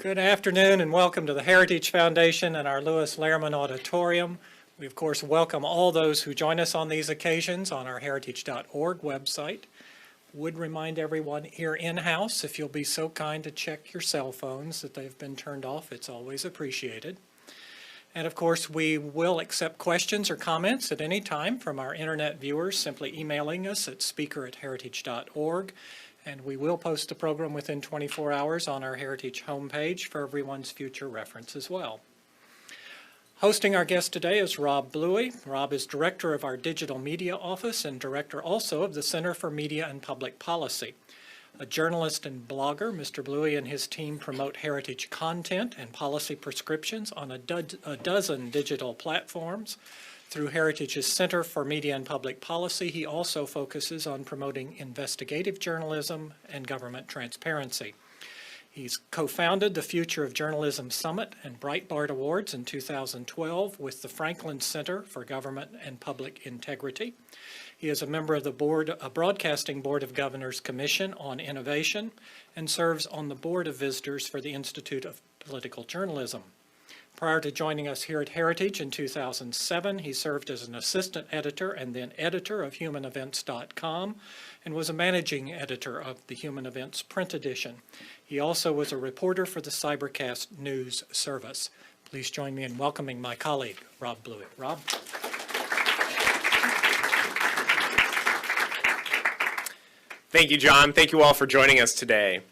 Good afternoon and welcome to the Heritage Foundation and our Lewis Lehrman Auditorium. We, of course, welcome all those who join us on these occasions on our heritage.org website. Would remind everyone here in-house, if you'll be so kind to check your cell phones that they've been turned off, it's always appreciated. And of course, we will accept questions or comments at any time from our internet viewers, simply emailing us at speaker@heritage.org. And we will post the program within 24 hours on our Heritage homepage for everyone's future reference as well. Hosting our guest today is Rob Bluey. Rob is director of our Digital Media Office and director also of the Center for Media and Public Policy. A journalist and blogger, Mr. Bluey and his team promote heritage content and policy prescriptions on a dozen digital platforms. Through Heritage's Center for Media and Public Policy, he also focuses on promoting investigative journalism and government transparency. He's co-founded the Future of Journalism Summit and Breitbart Awards in 2012 with the Franklin Center for Government and Public Integrity. He is a member of the Broadcasting Board of Governors Commission on Innovation and serves on the Board of Visitors for the Institute of Political Journalism. Prior to joining us here at Heritage in 2007, he served as an assistant editor and then editor of humanevents.com and was a managing editor of the Human Events print edition. He also was a reporter for the Cybercast News Service. Please join me in welcoming my colleague, Rob Bluey. Rob? Thank you, John. Thank you all for joining us today.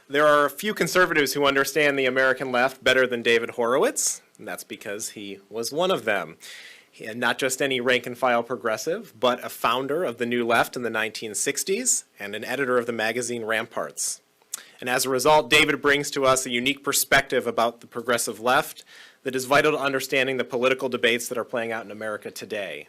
There are a few conservatives who understand the American left better than David Horowitz, and that's because he was one of them. And not just any rank-and-file progressive, but a founder of the New Left in the 1960s and an editor of the magazine Ramparts. And as a result, David brings to us a unique perspective about the progressive left that is vital to understanding the political debates that are playing out in America today.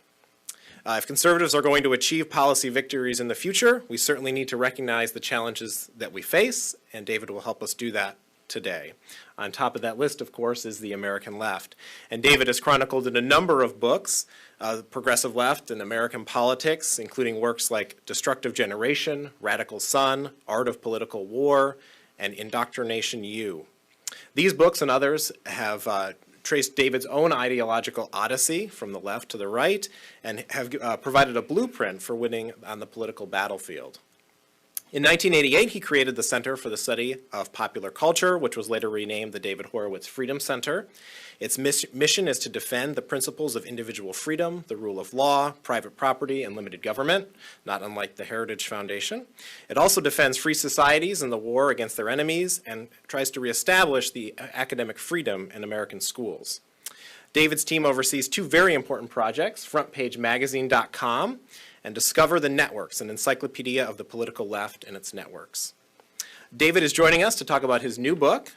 If conservatives are going to achieve policy victories in the future, we certainly need to recognize the challenges that we face, and David will help us do that today. On top of that list, of course, is the American left. And David has chronicled in a number of books, the progressive left and American politics, including works like Destructive Generation, Radical Sun, Art of Political War, and Indoctrination U. These books and others have traced David's own ideological odyssey from the left to the right and have provided a blueprint for winning on the political battlefield. In 1988, he created the Center for the Study of Popular Culture, which was later renamed the David Horowitz Freedom Center. Its mission is to defend the principles of individual freedom, the rule of law, private property, and limited government, not unlike the Heritage Foundation. It also defends free societies in the war against their enemies and tries to reestablish the academic freedom in American schools. David's team oversees two very important projects, FrontPageMagazine.com and Discover the Networks, an encyclopedia of the political left and its networks. David is joining us to talk about his new book,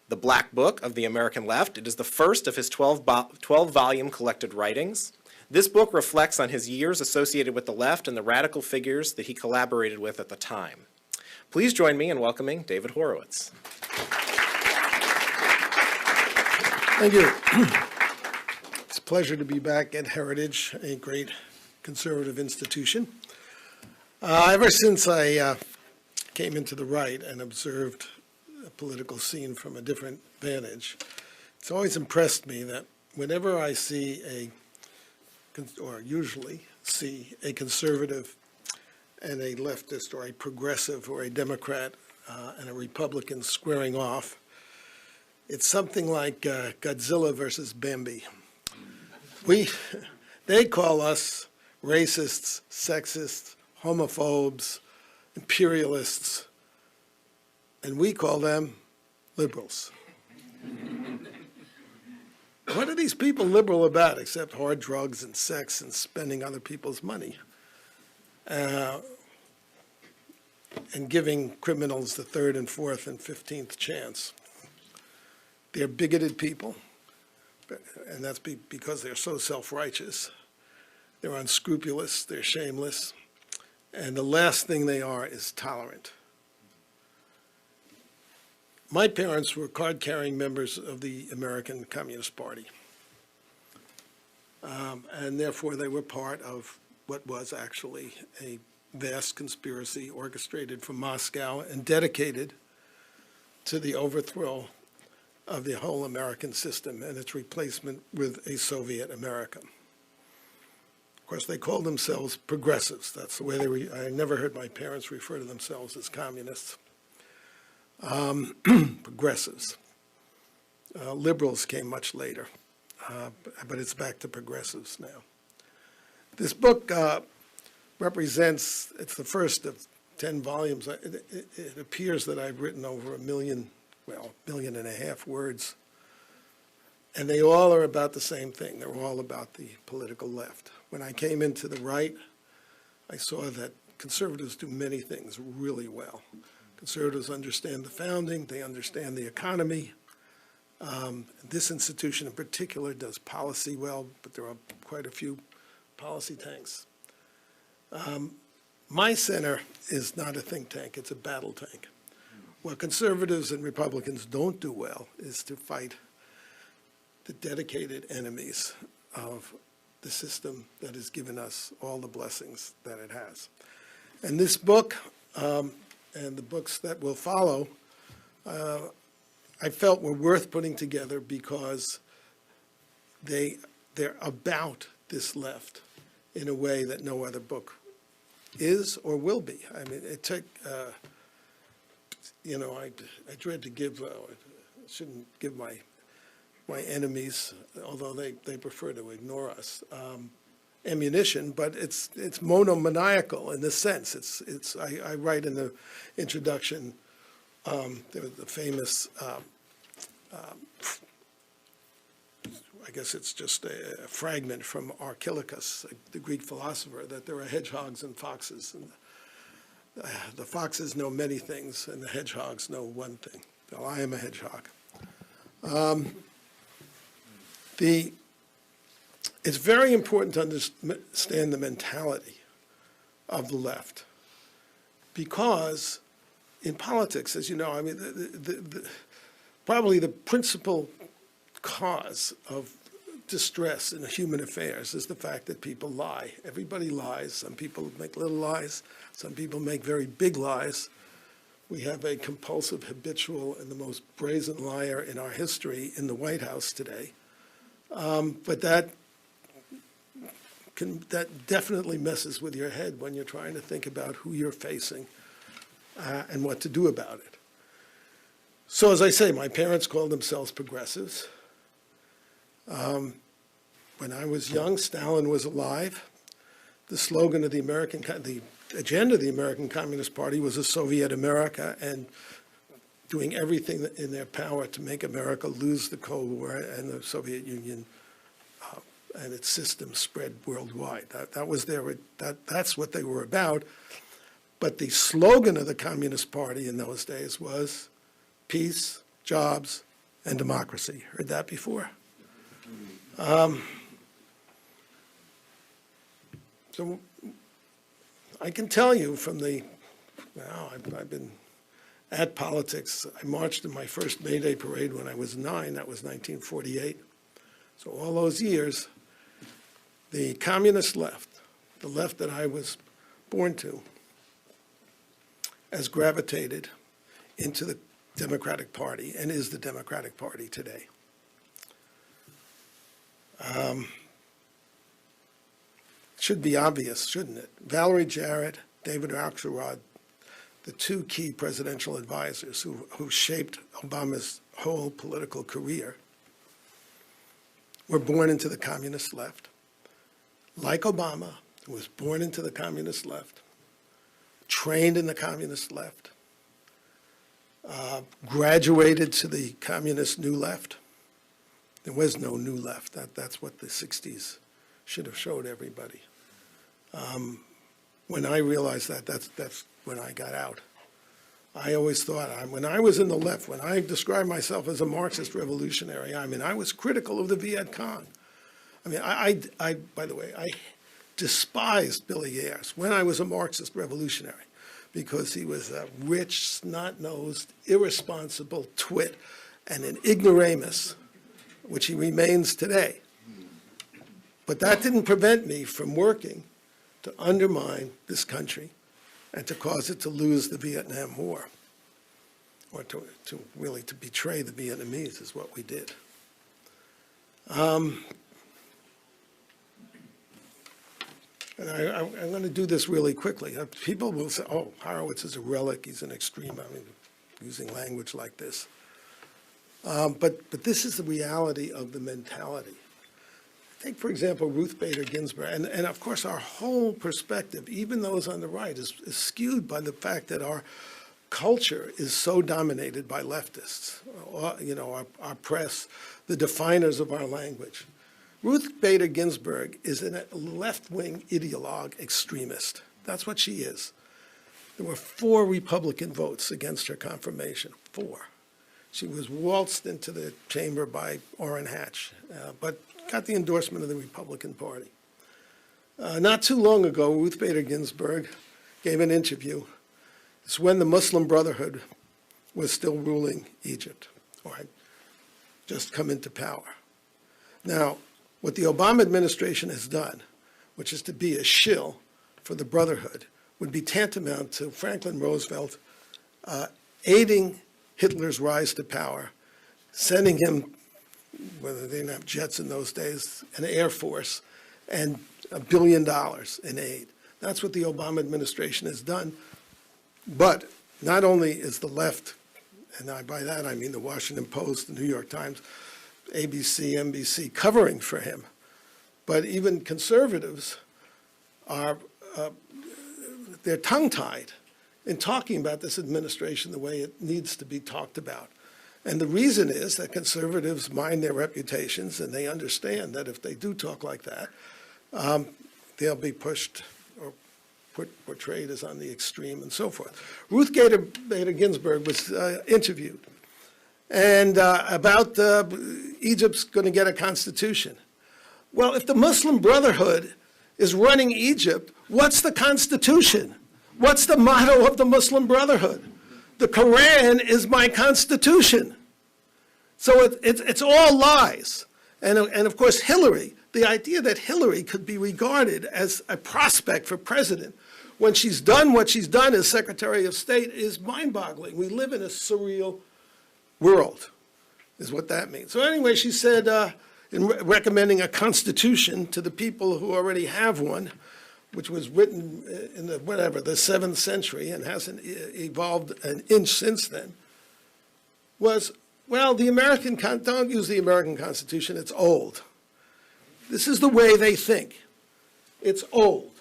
The Black Book of the American Left. It is the first of his 12-volume collected writings. This book reflects on his years associated with the left and the radical figures that he collaborated with at the time. Please join me in welcoming David Horowitz. Thank you. It's a pleasure to be back at Heritage, a great conservative institution. Ever since I came into the right and observed a political scene from a different vantage, it's always impressed me that whenever I see or usually see a conservative and a leftist or a progressive or a Democrat and a Republican squaring off, it's something like Godzilla versus Bambi. They call us racists, sexists, homophobes, imperialists, and we call them liberals. What are these people liberal about except hard drugs and sex and spending other people's money? And giving criminals the third and fourth and 15th chance. They're bigoted people, and that's because they're so self-righteous. They're unscrupulous, they're shameless, and the last thing they are is tolerant. My parents were card-carrying members of the American Communist Party, and therefore they were part of what was actually a vast conspiracy orchestrated from Moscow and dedicated to the overthrow of the whole American system and its replacement with a Soviet America. Of course, they called themselves progressives. That's the way they were. I never heard my parents refer to themselves as communists. Progressives. Liberals came much later, but it's back to progressives now. This book represents, it's the first of 10 volumes. It appears that I've written over 1.5 million words, and they all are about the same thing. They're all about the political left. When I came into the right, I saw that conservatives do many things really well. Conservatives understand the founding, they understand the economy. This institution in particular does policy well, but there are quite a few policy tanks. My center is not a think tank, it's a battle tank. What conservatives and Republicans don't do well is to fight the dedicated enemies of the system that has given us all the blessings that it has. And this book, and the books that will follow, I felt were worth putting together because they're about this left in a way that no other book is or will be. I mean, it took, I dread to give, I shouldn't give my enemies, although they prefer to ignore us, ammunition, but it's monomaniacal in this sense. I write in the introduction, there was the famous, I guess it's just a fragment from Archilochus, the Greek philosopher, that there are hedgehogs and foxes, and the foxes know many things, and the hedgehogs know one thing. Well, I am a hedgehog. It's very important to understand the mentality of the left, because in politics, as you know, I mean, probably the principal cause of distress in human affairs is the fact that people lie. Everybody lies. Some people make little lies. Some people make very big lies. We have a compulsive, habitual, and the most brazen liar in our history in the White House today. But that definitely messes with your head when you're trying to think about who you're facing and what to do about it. So as I say, my parents called themselves progressives. When I was young, Stalin was alive. The slogan of the agenda of the American Communist Party was a Soviet America, and doing everything in their power to make America lose the Cold War and the Soviet Union and its system spread worldwide. That's what they were about. But the slogan of the Communist Party in those days was peace, jobs, and democracy. Heard that before? So I can tell you from I've been at politics. I marched in my first May Day parade when I was 9. That was 1948. So all those years, the communist left, the left that I was born to, has gravitated into the Democratic Party and is the Democratic Party today. Should be obvious, shouldn't it? Valerie Jarrett, David Axelrod, the two key presidential advisors who shaped Obama's whole political career, were born into the communist left. Like Obama, who was born into the communist left, trained in the communist left, graduated to the communist new left. There was no new left. That's what the 60s should have showed everybody. When I realized that's when I got out. I always thought, when I was in the left, when I described myself as a Marxist revolutionary, I mean, I was critical of the Viet Cong. I mean, by the way, I despised Billy Ayers when I was a Marxist revolutionary because he was a rich, snot-nosed, irresponsible twit and an ignoramus, which he remains today. But that didn't prevent me from working to undermine this country and to cause it to lose the Vietnam War. or to really to betray the Vietnamese is what we did. And I'm going to do this really quickly. People will say, oh, Horowitz is a relic, he's an extreme, I mean, using language like this. But this is the reality of the mentality. Take, for example, Ruth Bader Ginsburg, and of course our whole perspective, even those on the right, is skewed by the fact that our culture is so dominated by leftists, you know, our press, the definers of our language. Ruth Bader Ginsburg is a left-wing ideologue extremist. That's what she is. There were 4 Republican votes against her confirmation, 4. She was waltzed into the chamber by Orrin Hatch, but got the endorsement of the Republican Party. Not too long ago, Ruth Bader Ginsburg gave an interview. It's when the Muslim Brotherhood was still ruling Egypt, or had just come into power. Now, what the Obama administration has done, which is to be a shill for the Brotherhood, would be tantamount to Franklin Roosevelt aiding Hitler's rise to power, sending him, whether they didn't have jets in those days, an air force, and $1 billion in aid. That's what the Obama administration has done. But not only is the left, and by that I mean the Washington Post, the New York Times, ABC, NBC, covering for him, but even conservatives are, they're tongue-tied in talking about this administration the way it needs to be talked about. And the reason is that conservatives mind their reputations, and they understand that if they do talk like that, they'll be pushed or portrayed as on the extreme and so forth. Ruth Bader Ginsburg was interviewed and about Egypt's going to get a constitution. Well, if the Muslim Brotherhood is running Egypt, what's the constitution? What's the motto of the Muslim Brotherhood? The Quran is my constitution. So it's all lies. And of course, Hillary, the idea that Hillary could be regarded as a prospect for president when she's done what she's done as Secretary of State is mind-boggling. We live in a surreal world, is what that means. So anyway, she said, in recommending a constitution to the people who already have one, which was written in the 7th century and hasn't evolved an inch since then, was, well, don't use the American Constitution, it's old. This is the way they think. It's old.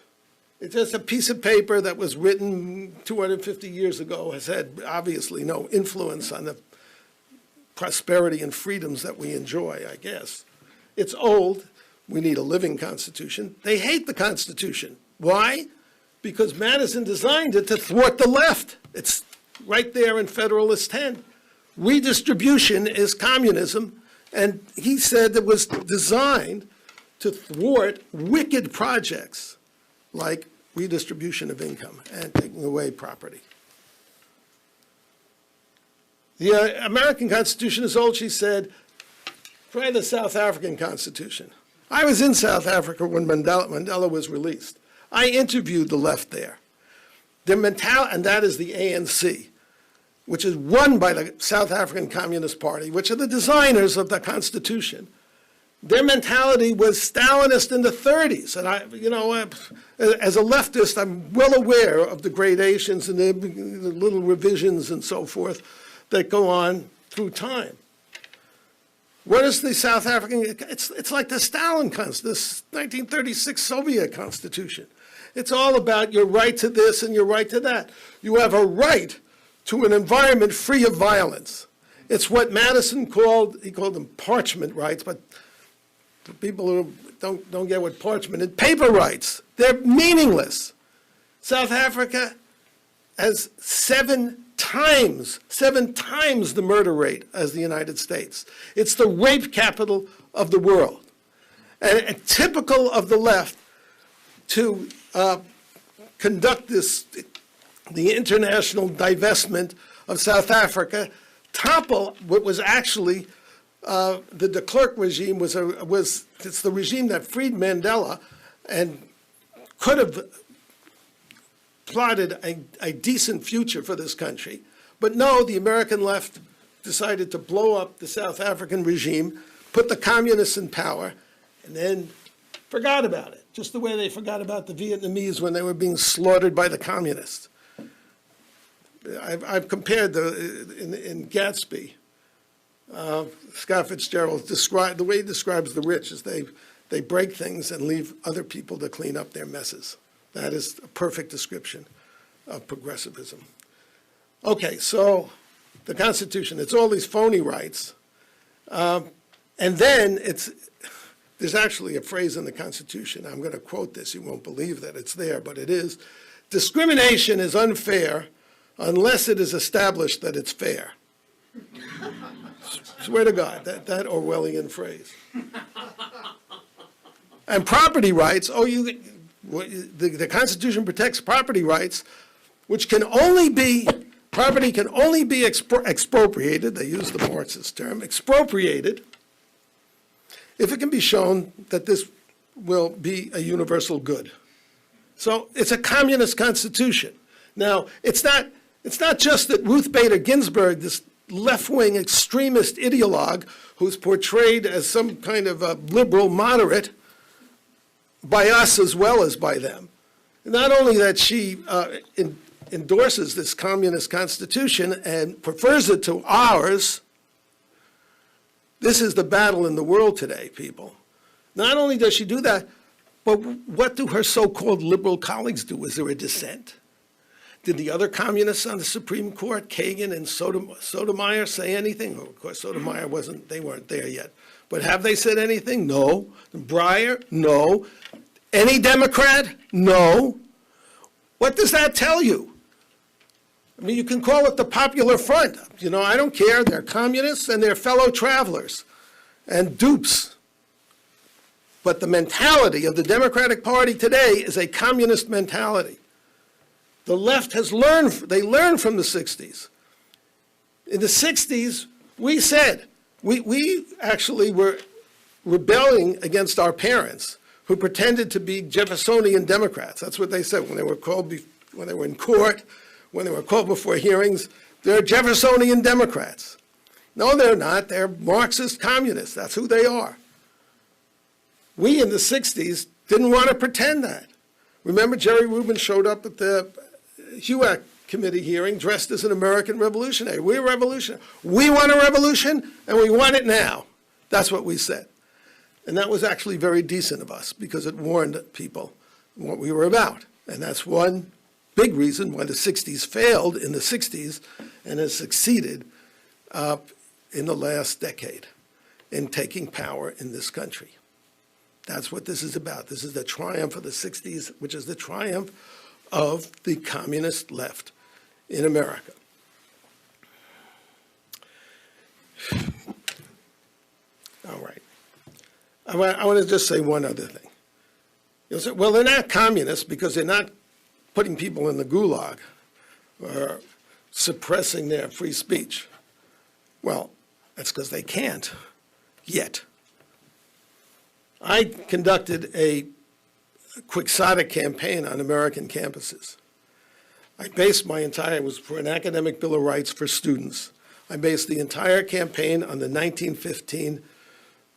It's just a piece of paper that was written 250 years ago, has had obviously no influence on the prosperity and freedoms that we enjoy, I guess. It's old. We need a living Constitution. They hate the Constitution. Why? Because Madison designed it to thwart the left. It's right there in Federalist 10. Redistribution is communism, and he said it was designed to thwart wicked projects like redistribution of income and taking away property. The American Constitution is old, she said. Try the South African Constitution. I was in South Africa when Mandela was released. I interviewed the left there. Their mentality, and that is the ANC, which is run by the South African Communist Party, which are the designers of the Constitution. Their mentality was Stalinist in the 30s. And as a leftist, I'm well aware of the gradations and the little revisions and so forth that go on through time. What is the South African? It's like the Stalin Constitution, this 1936 Soviet Constitution. It's all about your right to this and your right to that. You have a right to an environment free of violence. It's what Madison called, he called them parchment rights, but for people who don't get what parchment is, paper rights. They're meaningless. South Africa has 7 times the murder rate as the United States. It's the rape capital of the world. And typical of the left to conduct the international divestment of South Africa, topple what was actually the de Klerk regime it's the regime that freed Mandela and could have plotted a decent future for this country, But no, the American left decided to blow up the South African regime, put the communists in power, and then forgot about it, just the way they forgot about the Vietnamese when they were being slaughtered by the communists. I've compared in Gatsby, Scott Fitzgerald the way he describes the rich is they break things and leave other people to clean up their messes. That is a perfect description of progressivism. Okay, so the Constitution, it's all these phony rights. And then there's actually a phrase in the Constitution, I'm going to quote this, you won't believe that it's there, but it is, discrimination is unfair unless it is established that it's fair. Swear to God, that Orwellian phrase. And property rights, the Constitution protects property rights, which property can only be expropriated, they use the Marxist term, expropriated, if it can be shown that this will be a universal good. So it's a communist constitution. Now, it's not just that Ruth Bader Ginsburg, this left-wing extremist ideologue who's portrayed as some kind of a liberal moderate by us as well as by them. Not only that she endorses this communist constitution and prefers it to ours, this is the battle in the world today, people. Not only does she do that, but what do her so-called liberal colleagues do? Is there a dissent? Did the other communists on the Supreme Court, Kagan and Sotomayor, say anything? Well, of course, Sotomayor they weren't there yet. But have they said anything? No. Breyer? No. Any Democrat? No. What does that tell you? I mean, you can call it the Popular Front. You know, I don't care. They're communists and they're fellow travelers and dupes. But the mentality of the Democratic Party today is a communist mentality. The left has learned from the 60s. In the 60s, we said, we actually were rebelling against our parents who pretended to be Jeffersonian Democrats. That's what they said when they were called, when they were in court, when they were called before hearings. They're Jeffersonian Democrats. No, they're not. They're Marxist communists. That's who they are. We in the 60s didn't want to pretend that. Remember, Jerry Rubin showed up at the HUAC committee hearing dressed as an American revolutionary. We're revolutionary. We want a revolution, and we want it now. That's what we said. And that was actually very decent of us because it warned people what we were about. And that's one big reason why the 60s failed in the 60s and has succeeded in the last decade in taking power in this country. That's what this is about. This is the triumph of the 60s, which is the triumph of the communist left in America. All right. I want to just say one other thing. You'll say, well, they're not communists because they're not putting people in the gulag or suppressing their free speech. Well, that's because they can't yet. I conducted a quixotic campaign on American campuses. I based it was for an academic bill of rights for students. I based the entire campaign on the 1915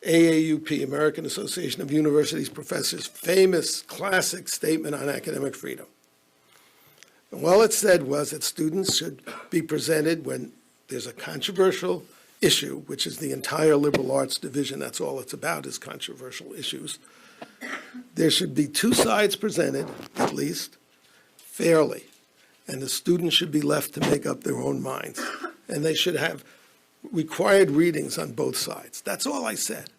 AAUP, American Association of Universities Professors, famous classic statement on academic freedom. And all it said was that students should be presented when there's a controversial issue, which is the entire liberal arts division. That's all it's about, is controversial issues. There should be two sides presented, at least, fairly, and the students should be left to make up their own minds. And they should have required readings on both sides. That's all I said.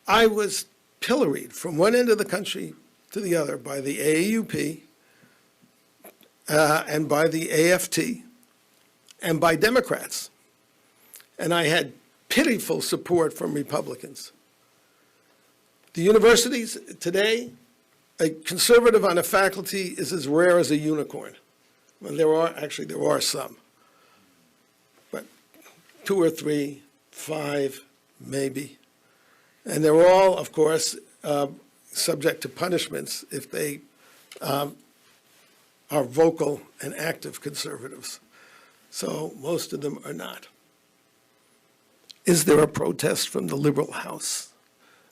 I was pilloried from one end of the country to the other by the AAUP and by the AFT and by Democrats. And I had pitiful support from Republicans. The universities today, a conservative on a faculty is as rare as a unicorn. Well, there are some, but 2 or 3, 5, maybe. And they're all, of course, subject to punishments if they are vocal and active conservatives. So most of them are not. Is there a protest from the liberal House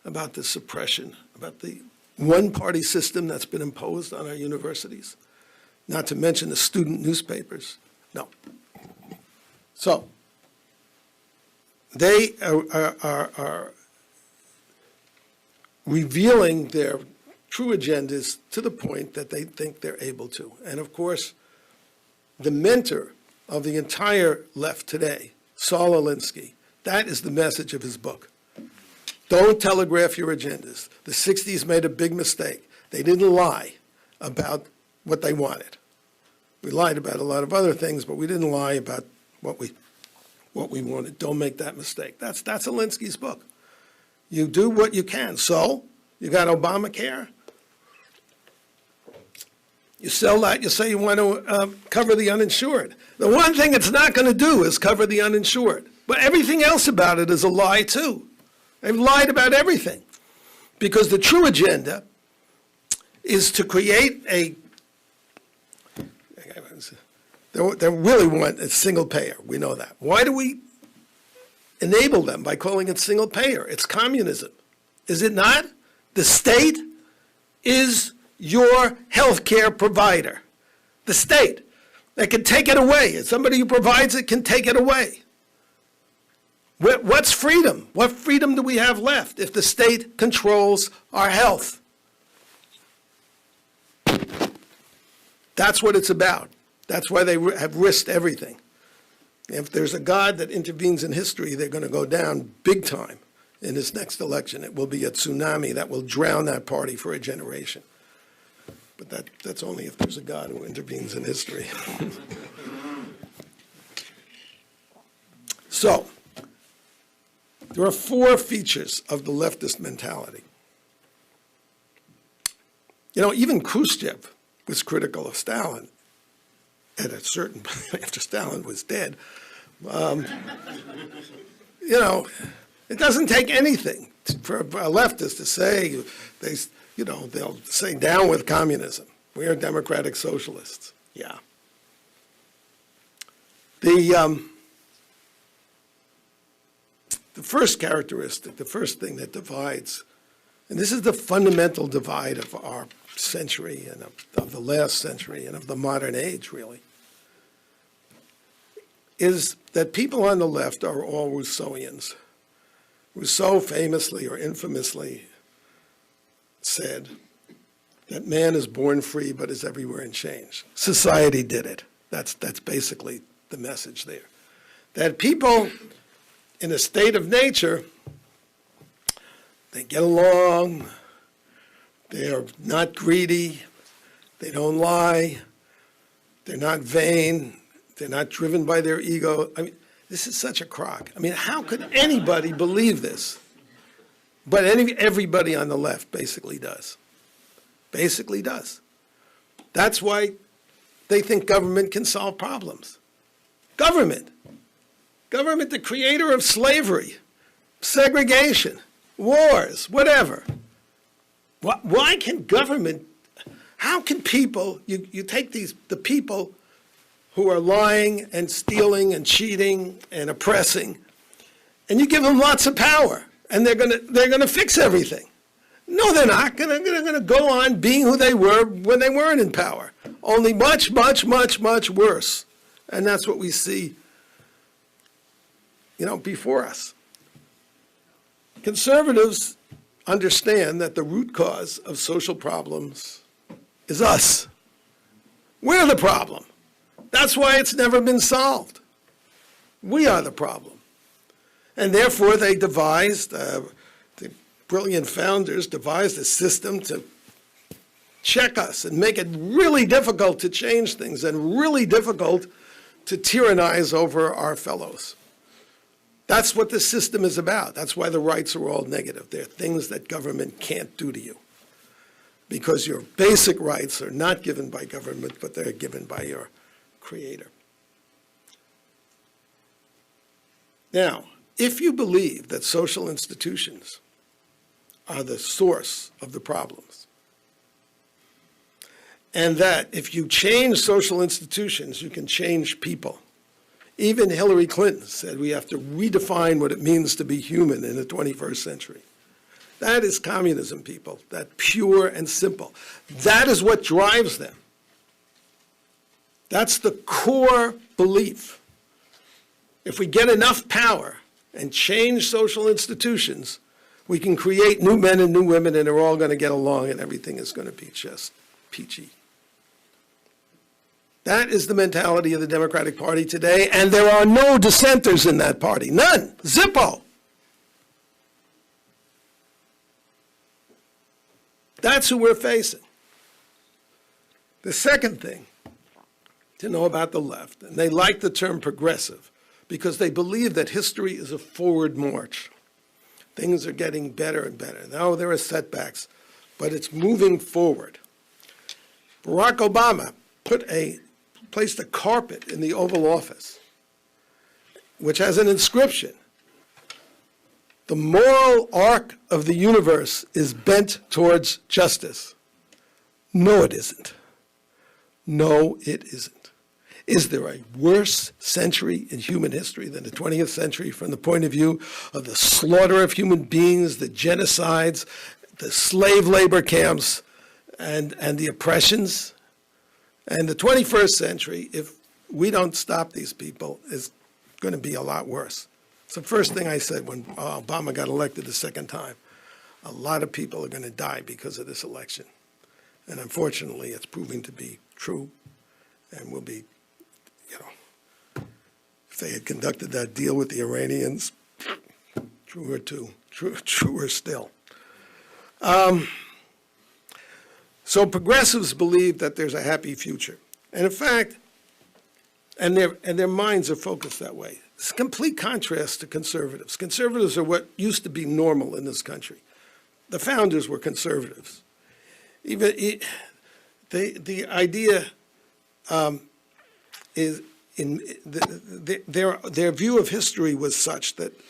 about the suppression, about the one-party system that's been imposed on our universities? Not to mention the student newspapers. No. So they are revealing their true agendas to the point that they think they're able to. And of course, the mentor of the entire left today, Saul Alinsky, that is the message of his book. Don't telegraph your agendas. The 60s made a big mistake. They didn't lie about what they wanted. We lied about a lot of other things, but we didn't lie about what we wanted. Don't make that mistake. That's Alinsky's book. You do what you can. So, you got Obamacare. You sell that, you say you want to cover the uninsured. The one thing it's not going to do is cover the uninsured. But everything else about it is a lie, too. They've lied about everything. Because the true agenda is to create they really want a single payer. We know that. Why do we enable them by calling it single payer? It's communism. Is it not? The state is your health care provider. The state. They can take it away. Somebody who provides it can take it away. What's freedom? What freedom do we have left if the state controls our health? That's what it's about. That's why they have risked everything. If there's a God that intervenes in history, they're going to go down big time in this next election. It will be a tsunami that will drown that party for a generation. But that's only if there's a God who intervenes in history. So, there are 4 features of the leftist mentality. You know, even Khrushchev was critical of Stalin at a certain point after Stalin was dead. You know, it doesn't take anything for a leftist to say, they'll say down with communism. We are democratic socialists. Yeah. The first characteristic, the first thing that divides, and this is the fundamental divide of our century and of the last century and of the modern age, really, is that people on the left are all Rousseauians. Rousseau famously or infamously said that man is born free but is everywhere in chains. Society did it. That's basically the message there. That people in a state of nature, they get along, they are not greedy, they don't lie, they're not vain, they're not driven by their ego. I mean, this is such a crock. I mean, how could anybody believe this? But everybody on the left basically does. Basically does. That's why they think government can solve problems. Government, the creator of slavery, segregation, wars, whatever. Why can government, how can people, you take the people who are lying and stealing and cheating and oppressing, and you give them lots of power, and they're gonna fix everything. No, they're not. They're gonna go on being who they were when they weren't in power. Only much, much, much, much worse. And that's what we see, before us. Conservatives understand that the root cause of social problems is us. We're the problem. That's why it's never been solved. We are the problem. And therefore they devised, the brilliant founders devised a system to check us and make it really difficult to change things and really difficult to tyrannize over our fellows. That's what the system is about. That's why the rights are all negative. They're things that government can't do to you, because your basic rights are not given by government, but they're given by your creator. Now, if you believe that social institutions are the source of the problems, and that if you change social institutions, you can change people, Even Hillary Clinton said we have to redefine what it means to be human in the 21st century. That is communism, people. That pure and simple. That is what drives them. That's the core belief. If we get enough power and change social institutions, we can create new men and new women, and they're all going to get along, and everything is going to be just peachy. That is the mentality of the Democratic Party today, and there are no dissenters in that party. None. Zippo. That's who we're facing. The second thing to know about the left, and they like the term progressive, because they believe that history is a forward march. Things are getting better and better. Now there are setbacks, but it's moving forward. Barack Obama placed a carpet in the Oval Office, which has an inscription. The moral arc of the universe is bent towards justice. No, it isn't. No, it isn't. Is there a worse century in human history than the 20th century from the point of view of the slaughter of human beings, the genocides, the slave labor camps, and the oppressions? And the 21st century, if we don't stop these people, is going to be a lot worse. It's the first thing I said when Obama got elected the second time. A lot of people are going to die because of this election. And unfortunately, it's proving to be true, and will be, if they had conducted that deal with the Iranians, truer still. So progressives believe that there's a happy future. And in fact, and their minds are focused that way. It's a complete contrast to conservatives. Conservatives are what used to be normal in this country. The founders were conservatives. The idea is their view of history was such that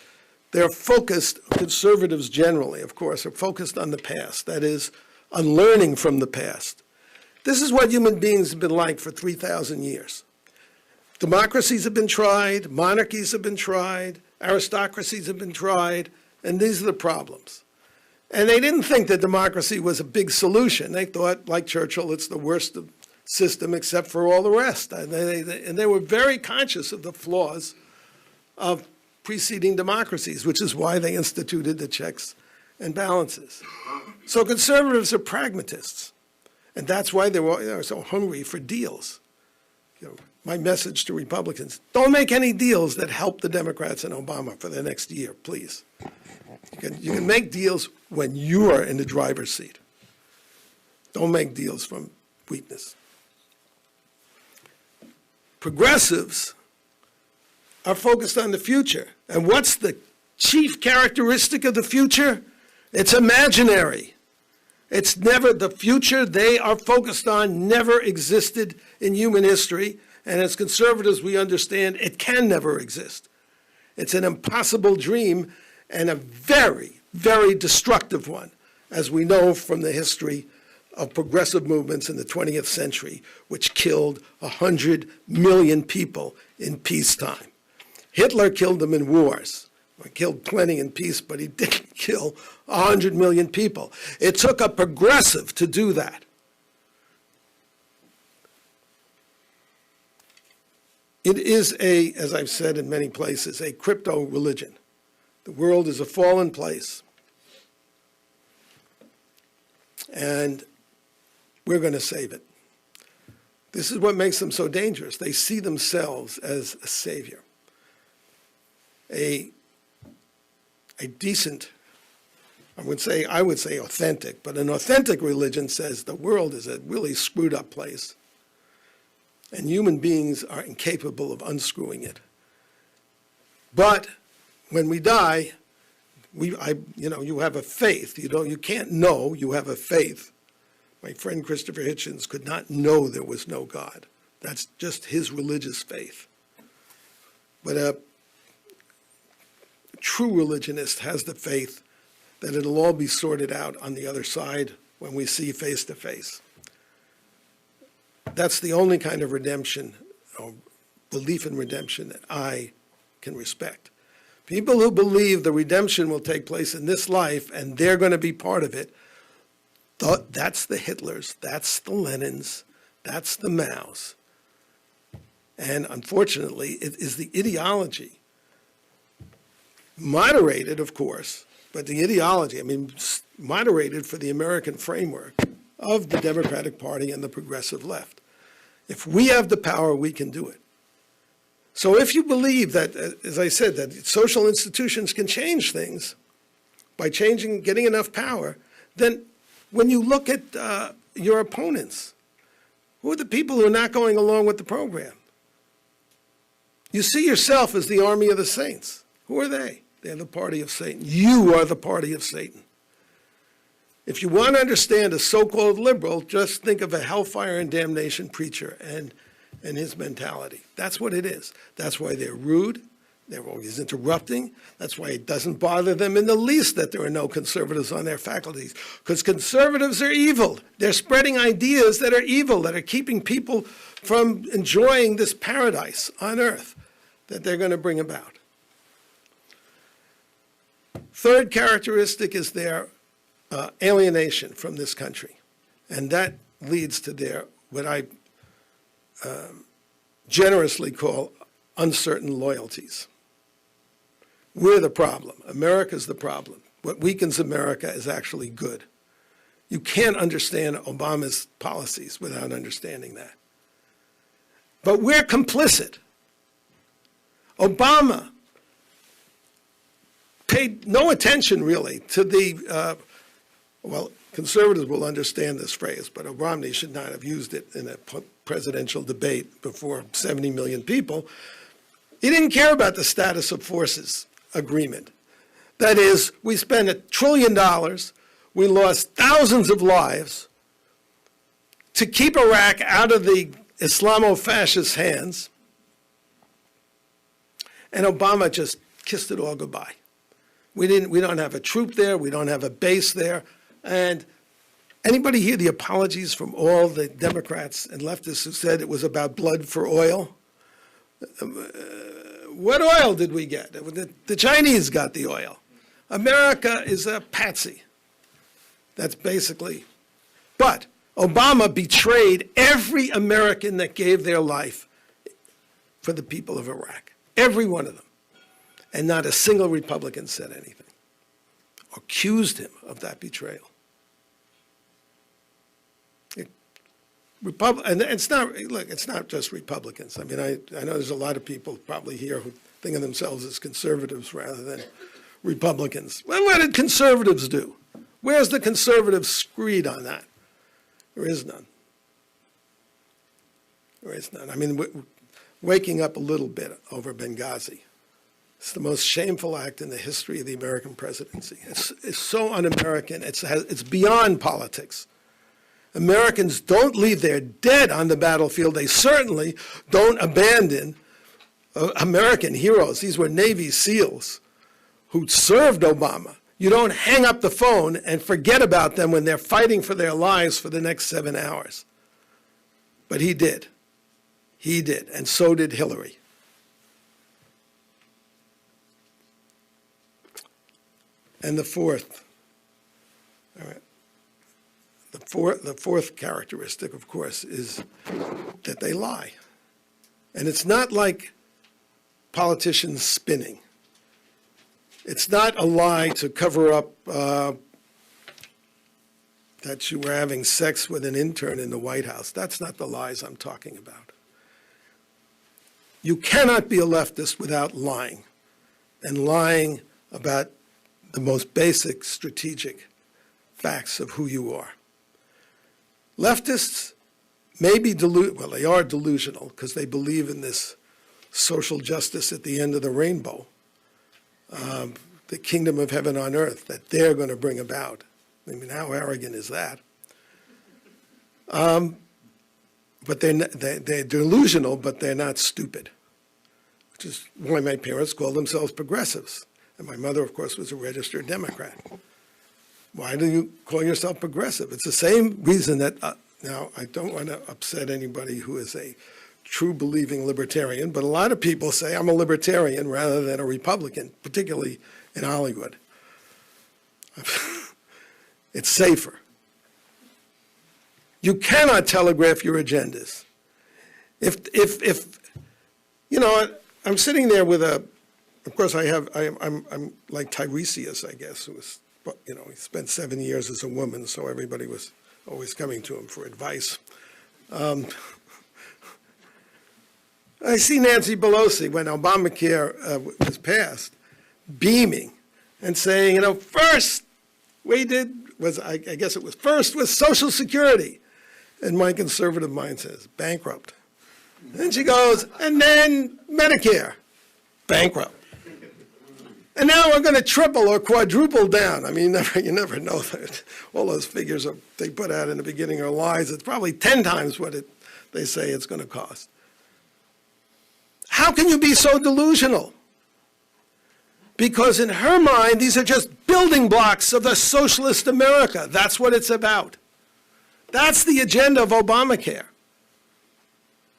they're focused, conservatives generally, of course, are focused on the past. That is, on learning from the past. This is what human beings have been like for 3,000 years. Democracies have been tried, monarchies have been tried, aristocracies have been tried, and these are the problems. And they didn't think that democracy was a big solution. They thought, like Churchill, it's the worst system except for all the rest. And they were very conscious of the flaws of preceding democracies, which is why they instituted the checks and balances. So conservatives are pragmatists, and that's why they're so hungry for deals. My message to Republicans, don't make any deals that help the Democrats and Obama for the next year, please. You can make deals when you are in the driver's seat. Don't make deals from weakness. Progressives are focused on the future. And what's the chief characteristic of the future? It's imaginary. It's never the future they are focused on never existed in human history. And as conservatives, we understand it can never exist. It's an impossible dream and a very, very destructive one, as we know from the history of progressive movements in the 20th century, which killed 100 million people in peacetime. Hitler killed them in wars. He killed plenty in peace, but he didn't kill 100 million people. It took a progressive to do that. It is as I've said in many places, a crypto religion. The world is a fallen place. And we're going to save it. This is what makes them so dangerous. They see themselves as a savior. A decent, I would say authentic, but an authentic religion says the world is a really screwed up place. And human beings are incapable of unscrewing it. But when we die, you have a faith. You can't know, you have a faith. My friend Christopher Hitchens could not know there was no God. That's just his religious faith. But a true religionist has the faith that it'll all be sorted out on the other side when we see face to face. That's the only kind of redemption or belief in redemption that I can respect. People who believe the redemption will take place in this life and they're going to be part of it, that's the Hitlers, that's the Lenins, that's the Maos. And unfortunately, it is the ideology, moderated, of course, but the ideology, I mean, moderated for the American framework of the Democratic Party and the progressive left. If we have the power, we can do it. So if you believe that, as I said, that social institutions can change things by getting enough power, then when you look at your opponents, who are the people who are not going along with the program? You see yourself as the army of the saints. Who are they? They're the party of Satan. You are the party of Satan. If you want to understand a so-called liberal, just think of a hellfire and damnation preacher and his mentality. That's what it is. That's why they're rude. They're always interrupting. That's why it doesn't bother them in the least that there are no conservatives on their faculties, because conservatives are evil. They're spreading ideas that are evil, that are keeping people from enjoying this paradise on earth that they're going to bring about. Third characteristic is their alienation from this country, and that leads to their, what I generously call uncertain loyalties. We're the problem. America's the problem. What weakens America is actually good. You can't understand Obama's policies without understanding that. But we're complicit. Obama paid no attention, really, to the, well, conservatives will understand this phrase, but Romney should not have used it in a presidential debate before 70 million people. He didn't care about the status of forces agreement. That is, we spent $1 trillion, we lost thousands of lives to keep Iraq out of the Islamo-fascist hands, and Obama just kissed it all goodbye. We don't have a troop there, we don't have a base there, and anybody hear the apologies from all the Democrats and leftists who said it was about blood for oil? What oil did we get? The Chinese got the oil. America is a patsy. That's basically, but Obama betrayed every American that gave their life for the people of Iraq, every one of them. And not a single Republican said anything, or accused him of that betrayal. And it's not, look, it's not just Republicans. I mean, I know there's a lot of people probably here who think of themselves as conservatives rather than Republicans. Well, what did conservatives do? Where's the conservative screed on that? There is none. There is none. I mean, waking up a little bit over Benghazi. It's the most shameful act in the history of the American presidency. It's so un-American. It's beyond politics. Americans don't leave their dead on the battlefield. They certainly don't abandon American heroes. These were Navy SEALs who served Obama. You don't hang up the phone and forget about them when they're fighting for their lives for the next 7 hours. But he did. He did, and so did Hillary. And the fourth, all right, the fourth characteristic, of course, is that they lie. And it's not like politicians spinning. It's not a lie to cover up that you were having sex with an intern in the White House. That's not the lies I'm talking about. You cannot be a leftist without lying, and lying about the most basic strategic facts of who you are. Leftists may be well, they are delusional because they believe in this social justice at the end of the rainbow, the kingdom of heaven on earth that they're going to bring about. I mean, how arrogant is that? But they're delusional, but they're not stupid, which is why my parents called themselves progressives. And my mother, of course, was a registered Democrat. Why do you call yourself progressive? It's the same reason that, now, I don't want to upset anybody who is a true believing libertarian, but a lot of people say I'm a libertarian rather than a Republican, particularly in Hollywood. It's safer. You cannot telegraph your agendas. If you know, I'm sitting there with a, of course I'm like Tiresias, I guess, who was, you know, he spent 7 years as a woman, so everybody was always coming to him for advice. I see Nancy Pelosi, when Obamacare was passed, beaming and saying, you know, first we did was, I guess it was first was Social Security. And my conservative mind says, bankrupt. And she goes, and then Medicare, bankrupt. And now we're going to triple or quadruple down. I mean, you never know that. All those figures they put out in the beginning are lies. It's probably 10 times what they say it's going to cost. How can you be so delusional? Because in her mind, these are just building blocks of the socialist America. That's what it's about. That's the agenda of Obamacare.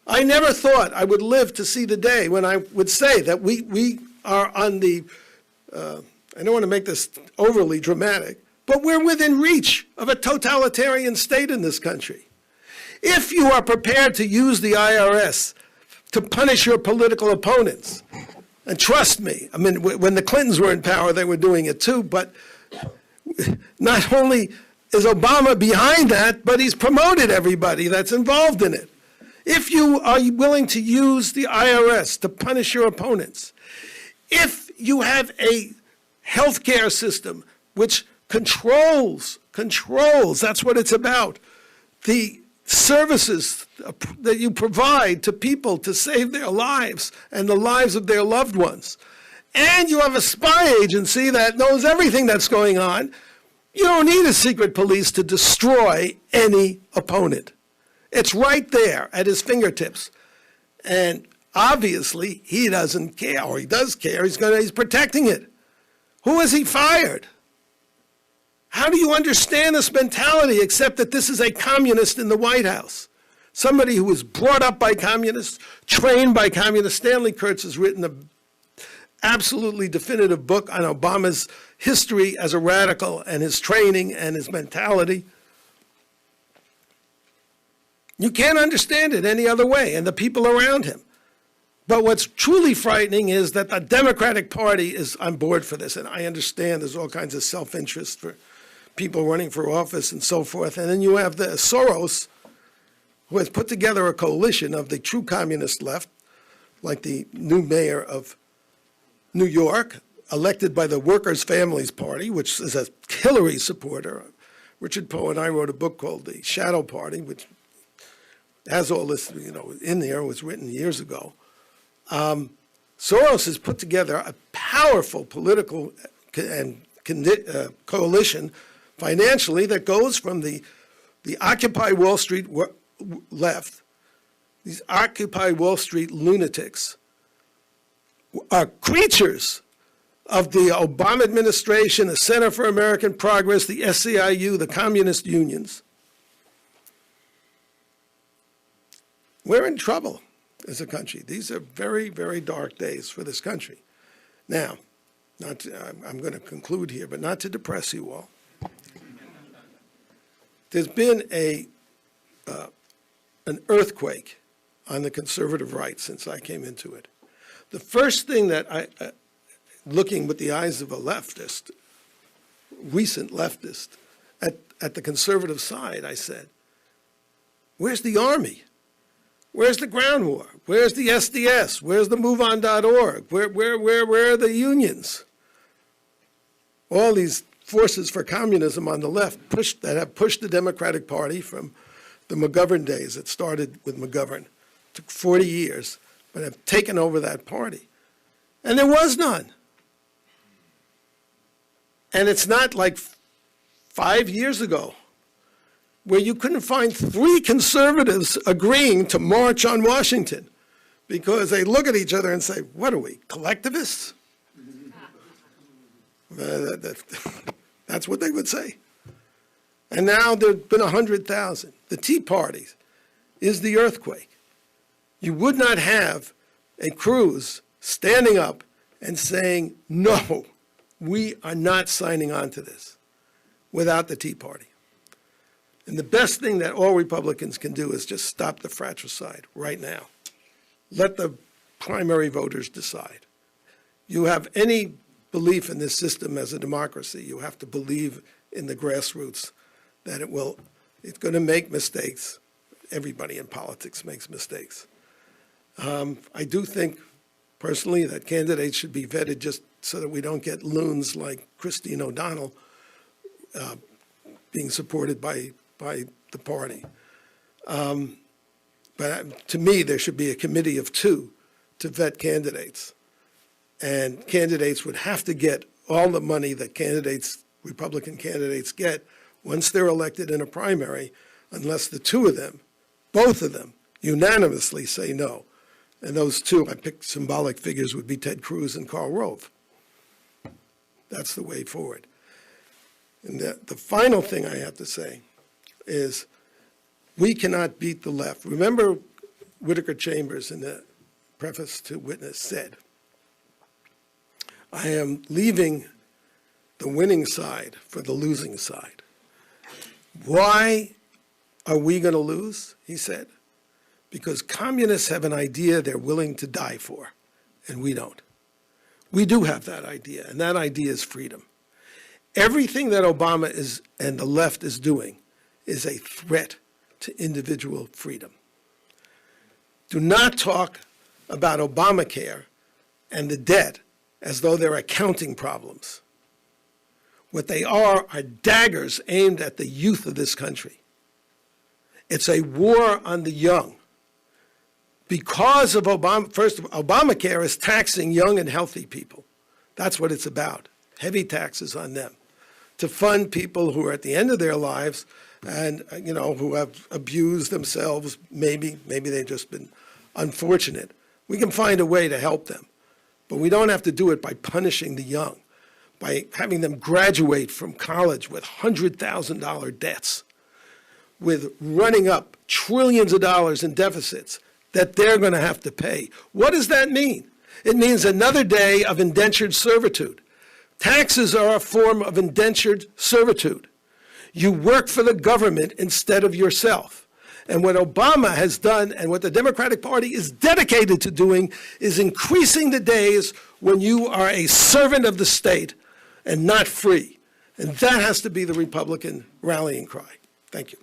I never thought I would live to see the day when I would say that we are on the, I don't want to make this overly dramatic, but we're within reach of a totalitarian state in this country. If you are prepared to use the IRS to punish your political opponents, and trust me, I mean, when the Clintons were in power, they were doing it too, but not only is Obama behind that, but he's promoted everybody that's involved in it. If you are willing to use the IRS to punish your opponents, if you have a healthcare system which controls, that's what it's about, the services that you provide to people to save their lives and the lives of their loved ones, and you have a spy agency that knows everything that's going on, you don't need a secret police to destroy any opponent. It's right there at his fingertips. And obviously, he doesn't care, or he does care. He's protecting it. Who has he fired? How do you understand this mentality except that this is a communist in the White House? Somebody who was brought up by communists, trained by communists. Stanley Kurtz has written an absolutely definitive book on Obama's history as a radical and his training and his mentality. You can't understand it any other way, and the people around him. But what's truly frightening is that the Democratic Party is on board for this, and I understand there's all kinds of self-interest for people running for office and so forth. And then you have the Soros, who has put together a coalition of the true communist left, like the new mayor of New York, elected by the Workers' Families Party, which is a Hillary supporter. Richard Poe and I wrote a book called The Shadow Party, which has all this, you know, in there. It was written years ago. Soros has put together a powerful political and coalition financially that goes from the Occupy Wall Street left, these Occupy Wall Street lunatics are creatures of the Obama administration, the Center for American Progress, the SEIU, the communist unions. We're in trouble as a country. These are very, very dark days for this country. Now, I'm going to conclude here, but not to depress you all. There's been an earthquake on the conservative right since I came into it. The first thing that looking with the eyes of a leftist, recent leftist, at the conservative side, I said, where's the Army? Where's the ground war? Where's the SDS? Where's the MoveOn.org? Where are the unions? All these forces for communism on the left that have pushed the Democratic Party from the McGovern days. It started with McGovern. It took 40 years, but have taken over that party. And there was none. And it's not like 5 years ago where you couldn't find 3 conservatives agreeing to march on Washington because they look at each other and say, what are we, collectivists? That's what they would say. And now there have been 100,000. The Tea Party is the earthquake. you would not have a Cruz standing up and saying, no, we are not signing on to this without the Tea Party. And the best thing that all Republicans can do is just stop the fratricide right now. Let the primary voters decide. You have any belief in this system as a democracy, you have to believe in the grassroots that it's going to make mistakes. Everybody in politics makes mistakes. I do think, personally, that candidates should be vetted just so that we don't get loons like Christine O'Donnell being supported by the party. But to me, there should be a committee of two to vet candidates. And candidates would have to get all the money that Republican candidates get once they're elected in a primary, unless the two of them, both of them, unanimously say no. And those two, I picked symbolic figures, would be Ted Cruz and Karl Rove. That's the way forward. And the final thing I have to say is we cannot beat the left. Remember Whittaker Chambers in the preface to Witness said, I am leaving the winning side for the losing side. Why are we going to lose? He said, because communists have an idea they're willing to die for, and we don't. We do have that idea, and that idea is freedom. Everything that Obama and the left is doing is a threat to individual freedom. Do not talk about Obamacare and the debt as though they're accounting problems. What they are daggers aimed at the youth of this country. It's a war on the young. Because of Obamacare is taxing young and healthy people. That's what it's about. Heavy taxes on them to fund people who are at the end of their lives and, who have abused themselves. Maybe they've just been unfortunate. We can find a way to help them. But we don't have to do it by punishing the young, by having them graduate from college with $100,000 debts, with running up trillions of dollars in deficits that they're going to have to pay. What does that mean? It means another day of indentured servitude. Taxes are a form of indentured servitude. You work for the government instead of yourself. And what Obama has done and what the Democratic Party is dedicated to doing is increasing the days when you are a servant of the state and not free. And that has to be the Republican rallying cry. Thank you.